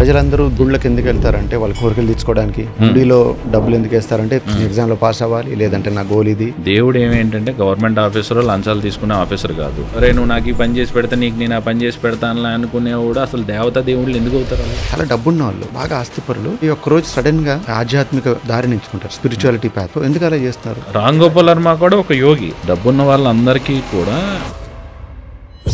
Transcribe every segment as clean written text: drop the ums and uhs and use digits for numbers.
ప్రజలందరూ గుళ్ళకి ఎందుకు వెళ్తారంటే వాళ్ళ కోరికలు తీర్చుకోవడానికి. గుడిలో డబ్బులు ఎందుకు వేస్తారంటే ఎగ్జామ్ లో పాస్ అవ్వాలి, లేదంటే నా గోల్ ఇది. దేవుడు ఏమేంటంటే గవర్నమెంట్ ఆఫీసర్ లంచాలు తీసుకునే ఆఫీసర్ కాదు. అరే నువ్వు నాకు ఈ పని చేసి పెడతా, నీకు నేను ఆ పని చేసి పెడతాను అనుకునేవాడు అసలు దేవతా దేవుళ్ళు ఎందుకు అవుతారు? చాలా డబ్బున్న వాళ్ళు, బాగా ఆస్తిపరులు ఈ ఒక్క రోజు సడన్ గా ఆధ్యాత్మిక దారిని ఎంచుకుంటారు, స్పిరిచువాలిటీ పాత్. ఎందుకు అలా చేస్తారు? రామ్ గోపాల్ వర్మ కూడా ఒక యోగి. డబ్బున్న వాళ్ళందరికీ కూడా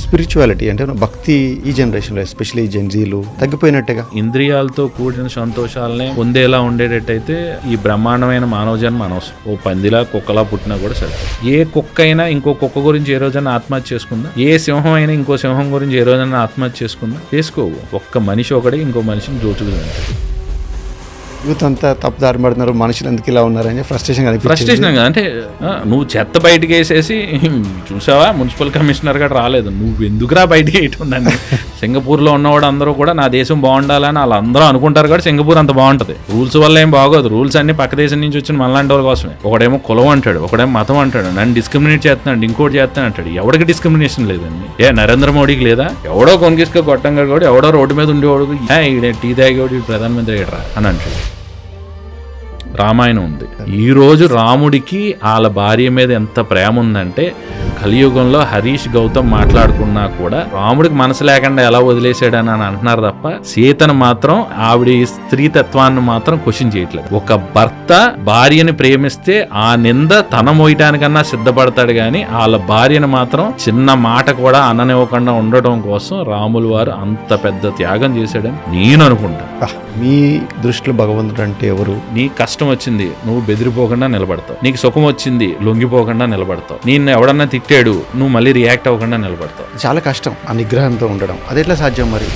స్పిరిచువాలిటీ అంటే భక్తి ఈ జనరేషన్ లో ఎస్పెషల్లీ జెన్జీలు తగ్గిపోయినట్టుగా. ఇంద్రియాలతో కూడిన సంతోషాలనే పొందేలా ఉండేటట్టయితే ఈ బ్రహ్మాండమైన మానవ జన్మ అనవసరం. ఓ పందిలా కుక్కలా పుట్టినా కూడా సరే. ఏ కుక్క అయినా ఇంకో కుక్క గురించి ఏ రోజైనా ఆత్మహత్య చేసుకుందా? ఏ సింహం అయినా ఇంకో సింహం గురించి ఏ రోజైనా ఆత్మహత్య చేసుకుందా? చేసుకోవు. ఒక్క మనిషి ఒకడే ఇంకో మనిషిని దోచుకుంటాడు. యూత్ అంతా తప్పుదారి పడుతున్నారు, మనుషులు ఎందుకు ఇలా ఉన్నారని ఫ్రస్ట్రేషన్ అంటే నువ్వు చెత్త బయటకు వేసేసి చూసావా మున్సిపల్ కమిషనర్ గా రాలేదు, నువ్వు ఎందుకురా బయటకి వేయటుందని. సింగపూర్ లో ఉన్నవాడు అందరూ కూడా నా దేశం బాగుండాలని వాళ్ళందరూ అనుకుంటారు కాబట్టి సింగపూర్ అంత బాగుంటది. రూల్స్ వల్ల ఏం బాగోదు. రూల్స్ అన్ని పక్క దేశం నుంచి వచ్చిన మనలాంటి వాళ్ళ కోసమే. ఒకడేమో కులం అంటాడు, ఒకడేమో మతం అంటాడు, నన్ను డిస్క్రిమినేట్ చేస్తున్నాడు, ఇంకోటి చేస్తాను అంటాడు. ఎవరికి డిస్క్రిమినేషన్ లేదండి. నరేంద్ర మోడీకి లేదా? ఎవడో కొనికిసుకో గొట్టంగా కూడా ఎవడో రోడ్డు మీద ఉండేవాడు టీ తాగేవాడు ప్రధానమంత్రి అయ్యారా అని అంటాడు. రామాయణం ఉంది. ఈ రోజు రాముడికి వాళ్ళ భార్య మీద ఎంత ప్రేమ ఉందంటే కలియుగంలో హరీష్ గౌతమ్ మాట్లాడుకున్నా కూడా రాముడికి మనసు లేకుండా ఎలా వదిలేసాడని అని అంటున్నారు తప్ప సీతను మాత్రం ఆవిడ స్త్రీతత్వాన్ని మాత్రం క్వశ్చన్ చేయట్లేదు. ఒక భర్త భార్యని ప్రేమిస్తే ఆ నింద తన మోయటానికన్నా సిద్ధపడతాడు గాని వాళ్ళ భార్యను మాత్రం చిన్న మాట కూడా అననివ్వకుండా ఉండటం కోసం రాములు వారు అంత పెద్ద త్యాగం చేశాడని నేను అనుకుంటా. మీ దృష్టిలో భగవంతుడు అంటే ఎవరు? నీ కష్టం వచ్చింది నువ్వు బెదిరిపోకుండా నిలబడతావు, నీకు సుఖం వచ్చింది లొంగిపోకుండా నిలబడతావు, నిన్ను ఎవడన్నా తిట్టాడు నువ్వు మళ్ళీ రియాక్ట్ అవ్వకుండా నిలబడతావు. చాలా కష్టం ఆ నిగ్రహంతో ఉండడం. అది ఎట్లా సాధ్యం మరి?